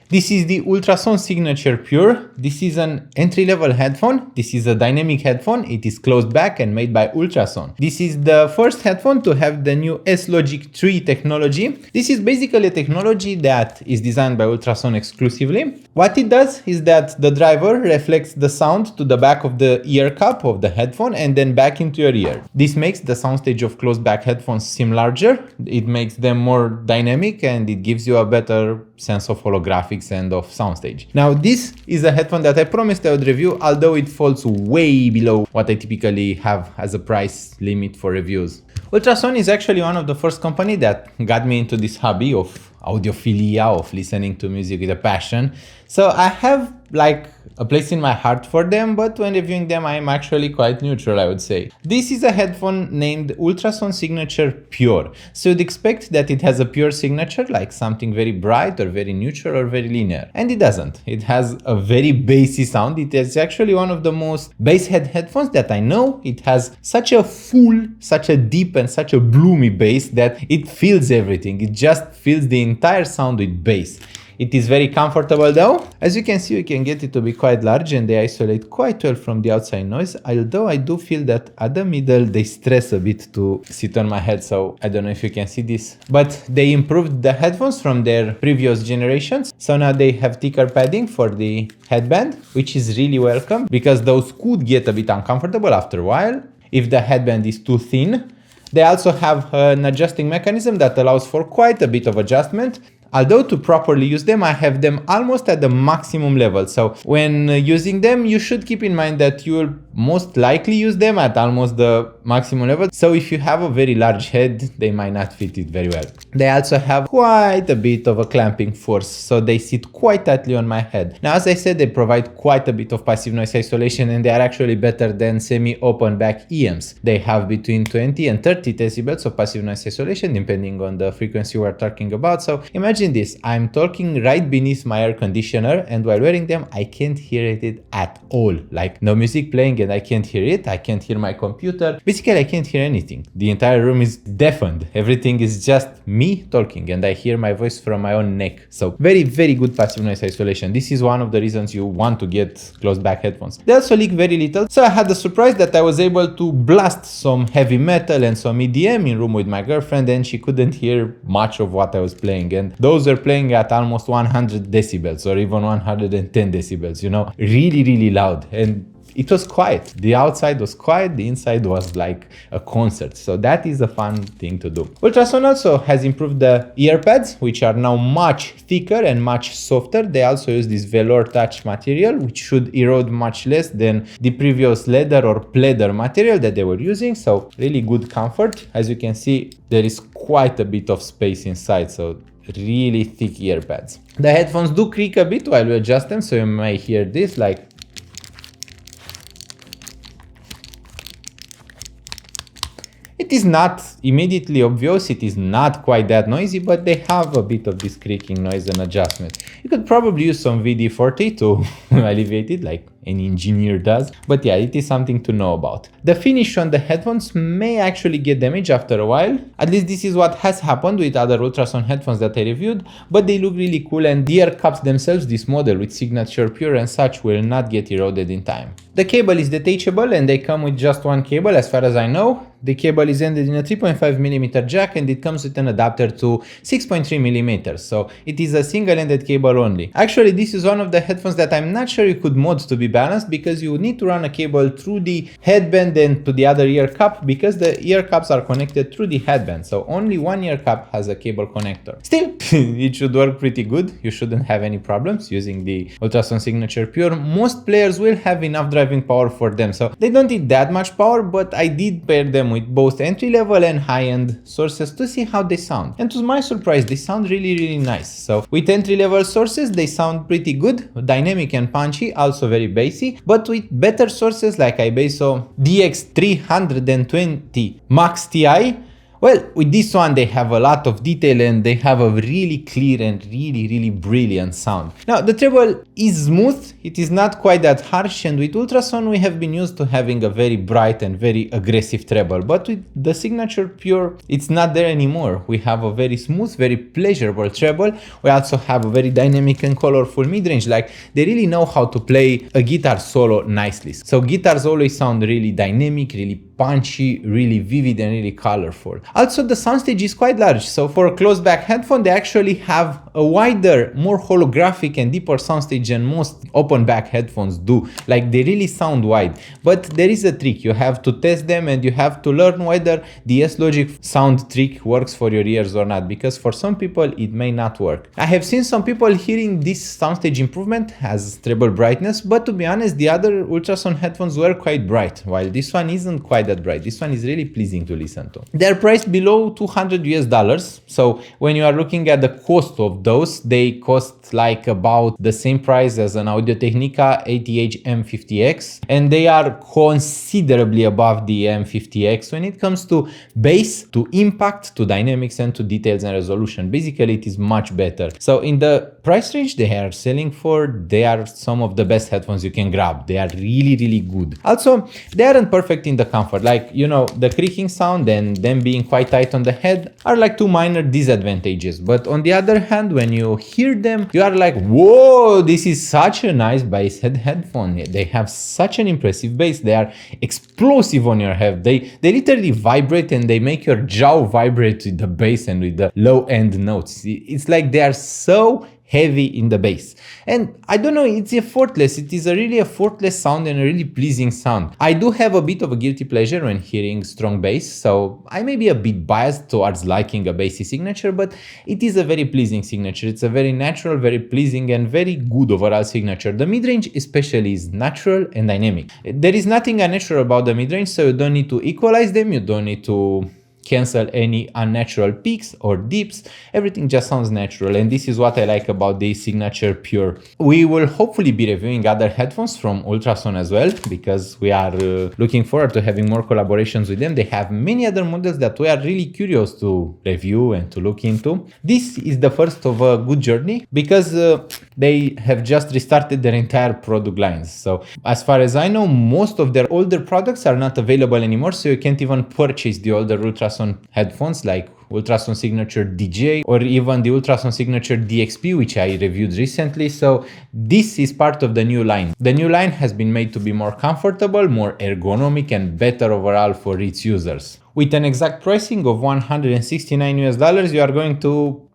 This is the Ultrasone Signature Pure. This is an entry-level headphone. This is a dynamic headphone. It is closed back and made by Ultrasone. This is the first headphone to have the new S-Logic 3 technology. This is basically a technology that is designed by Ultrasone exclusively. What it does is that the driver reflects the sound to the back of the ear cup of the headphone and then back into your ear. This makes the soundstage of closed back headphones seem larger. It makes them more dynamic and it gives you a better sense of holographics and of soundstage. Now this is a headphone that I promised I would review, although it falls way below what I typically have as a price limit for reviews. Ultrasone is actually one of the first company that got me into this hobby of audiophilia, of listening to music with a passion. So I have like a place in my heart for them, but when reviewing them, I'm actually quite neutral, I would say. This is a headphone named Ultrasone Signature Pure. So you'd expect that it has a pure signature, like something very bright or very neutral or very linear. And it doesn't. It has a very bassy sound. It is actually one of the most bass head headphones that I know. It has such a full, such a deep and such a bloomy bass that it fills everything. It just fills the entire sound with bass. It is very comfortable though. As you can see, you can get it to be quite large and they isolate quite well from the outside noise, although I do feel that at the middle they stress a bit to sit on my head, so I don't know if you can see this. But they improved the headphones from their previous generations, so now they have thicker padding for the headband, which is really welcome because those could get a bit uncomfortable after a while if the headband is too thin. They also have an adjusting mechanism that allows for quite a bit of adjustment. Although to properly use them, I have them almost at the maximum level. So when using them, you should keep in mind that you will most likely use them at almost the maximum level. So if you have a very large head, they might not fit it very well. They also have quite a bit of a clamping force, so they sit quite tightly on my head. Now, as I said, they provide quite a bit of passive noise isolation and they are actually better than semi-open back IEMs. They have between 20 and 30 decibels of passive noise isolation, depending on the frequency we're talking about. So imagine this, I'm talking right beneath my air conditioner and while wearing them, I can't hear it at all. Like no music playing and I can't hear it. I can't hear my computer. Basically, I can't hear anything. The entire room is deafened. Everything is just me talking and I hear my voice from my own neck. So very, very good passive noise isolation. This is one of the reasons you want to get closed back headphones. They also leak very little. So I had the surprise that I was able to blast some heavy metal and some EDM in room with my girlfriend and she couldn't hear much of what I was playing. And those are playing at almost 100 decibels or even 110 decibels, you know, really, really loud. And it was quiet. The outside was quiet, the inside was like a concert. So that is a fun thing to do. Ultrasone also has improved the Earpads, which are now much thicker and much softer. They also use this velour touch material, which should erode much less than the previous leather or pleather material that they were using. So really good comfort. As you can see, there is quite a bit of space inside. So really thick earpads. The headphones do creak a bit while we adjust them, so you may hear this like it is not immediately obvious, it is not quite that noisy, but they have a bit of this creaking noise and adjustment. You could probably use some WD-40 to alleviate it, like any engineer does, but yeah, it is something to know about. The finish on the headphones may actually get damaged after a while. At least this is what has happened with other Ultrasone headphones that I reviewed, but they look really cool and the ear cups themselves, this model with Signature Pure and such, will not get eroded in time. The cable is detachable and they come with just one cable as far as I know. The cable is ended in a 3.5mm jack and it comes with an adapter to 6.3mm, so it is a single-ended cable only. Actually, this is one of the headphones that I'm not sure you could mod to be balanced because you would need to run a cable through the headband and to the other ear cup because the ear cups are connected through the headband, so only one ear cup has a cable connector. Still, it should work pretty good. You shouldn't have any problems using the Ultrasone Signature Pure. Most players will have enough driving power for them, so they don't need that much power, but I did pair them with both entry-level and high-end sources to see how they sound. And to my surprise, they sound really nice. So with entry-level sources, they sound pretty good, dynamic and punchy, also very bassy, but with better sources like Ibeso DX320 Max TI, Well, with this one, they have a lot of detail and they have a really clear and really brilliant sound. Now, the treble is smooth, it is not quite that harsh, and with Ultrasone, we have been used to having a very bright and very aggressive treble, but with the Signature Pure, it's not there anymore. We have a very smooth, very pleasurable treble. We also have a very dynamic and colorful midrange, like they really know how to play a guitar solo nicely. So guitars always sound really dynamic, really punchy, really vivid and really colorful. Also, the soundstage is quite large, so for a closed back headphone they actually have a wider, more holographic and deeper soundstage than most open back headphones do. Like they really sound wide, but there is a trick. You have to test them and you have to learn whether the S-Logic sound trick works for your ears or not, because for some people it may not work. I have seen some people hearing this soundstage improvement as treble brightness, but to be honest, the other Ultrasone headphones were quite bright, while this one isn't quite that bright. This one is really pleasing to listen to. They're priced below $200, so when you are looking at the cost of those, they cost like about the same price as an Audio-Technica ATH M50X, and they are considerably above the M50X when it comes to bass, to impact, to dynamics, and to details and resolution. Basically, it is much better. So in the price range they are selling for, they are some of the best headphones you can grab. They are really good. Also, they aren't perfect in the comfort. Like, you know, the creaking sound and them being quite tight on the head are like two minor disadvantages. But on the other hand, when you hear them, you are like, whoa, this is such a nice bass headphone. They have such an impressive bass. They are explosive on your head. They literally vibrate and they make your jaw vibrate with the bass and with the low end notes. It's like they are so heavy in the bass, and I don't know, it's effortless. It is a really effortless sound and a really pleasing sound. I do have a bit of a guilty pleasure when hearing strong bass, so I may be a bit biased towards liking a bassy signature, but it is a very pleasing signature. It's a very natural, very pleasing and very good overall signature. The midrange especially is natural and dynamic. There is nothing unnatural about the midrange, so you don't need to equalize them, you don't need to cancel any unnatural peaks or dips. Everything just sounds natural, and this is what I like about the Signature Pure. We will hopefully be reviewing other headphones from Ultrasone as well, because we are looking forward to having more collaborations with them. They have many other models that we are really curious to review and to look into. This is the first of a good journey, because they have just restarted their entire product lines. So as far as I know, most of their older products are not available anymore, so you can't even purchase the older Ultrasone headphones like Ultrasone Signature DJ or even the Ultrasone Signature DXP, which I reviewed recently. So this is part of the new line. The new line has been made to be more comfortable, more ergonomic, and better overall for its users. With an exact pricing of $169, you are going to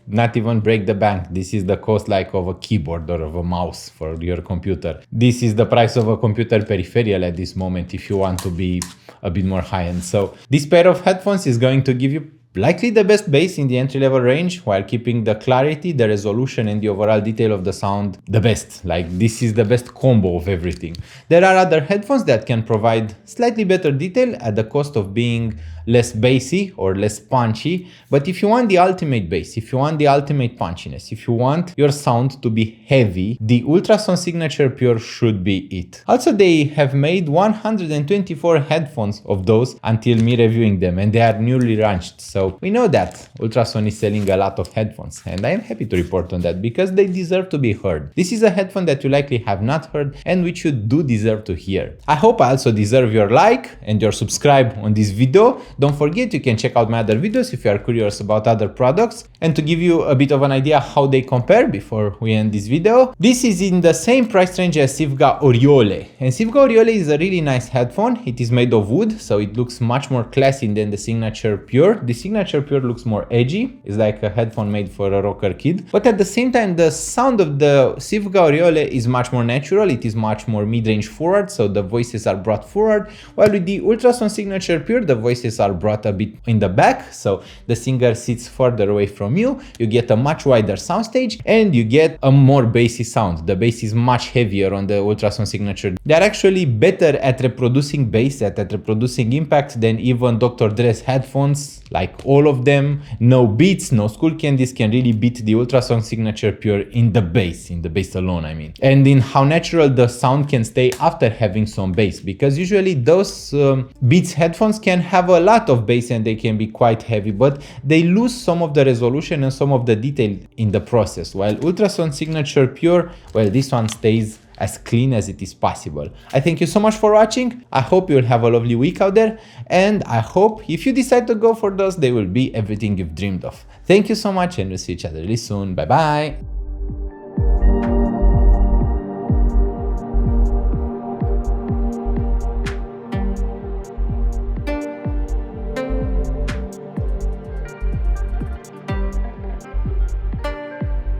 not even break the bank. This is the cost of a keyboard or of a mouse for your computer. This is the price of a computer peripheral at this moment if you want to be a bit more high-end. So this pair of headphones is going to give you likely the best bass in the entry-level range, while keeping the clarity, the resolution, and the overall detail of the sound the best. This is the best combo of everything. There are other headphones that can provide slightly better detail at the cost of being less bassy or less punchy, but if you want the ultimate bass, if you want the ultimate punchiness, if you want your sound to be heavy, the Ultrasone Signature Pure should be it. Also, they have made 124 headphones of those until me reviewing them, and they are newly launched. So we know that Ultrasone is selling a lot of headphones, and I am happy to report on that because they deserve to be heard. This is a headphone that you likely have not heard and which you do deserve to hear. I hope I also deserve your like and your subscribe on this video. Don't forget, you can check out my other videos if you are curious about other products. And to give you a bit of an idea how they compare before we end this video, this is in the same price range as Sivga Oriole. And Sivga Oriole is a really nice headphone. It is made of wood, so it looks much more classy than the Signature Pure. The Signature Pure looks more edgy. It's like a headphone made for a rocker kid. But at the same time, the sound of the Sivga Oriole is much more natural. It is much more mid-range forward, so the voices are brought forward. While with the Ultrasone Signature Pure, the voices are brought a bit in the back, so the singer sits further away from you. You get a much wider soundstage and you get a more bassy sound. The bass is much heavier on the Ultrasone Signature. They are actually better at reproducing bass, at reproducing impact than even Dr. Dre's headphones like all of them, no beats, no school candies, can really beat the Ultrasone Signature Pure in the bass alone, I mean. And in how natural the sound can stay after having some bass, because usually those Beats headphones can have a lot of bass and they can be quite heavy, but they lose some of the resolution and some of the detail in the process, while Ultrasone Signature Pure, well, this one stays as clean as it is possible. I thank you so much for watching. I hope you'll have a lovely week out there, and I hope if you decide to go for those, they will be everything you've dreamed of. Thank you so much, and we'll see each other really soon. Bye bye.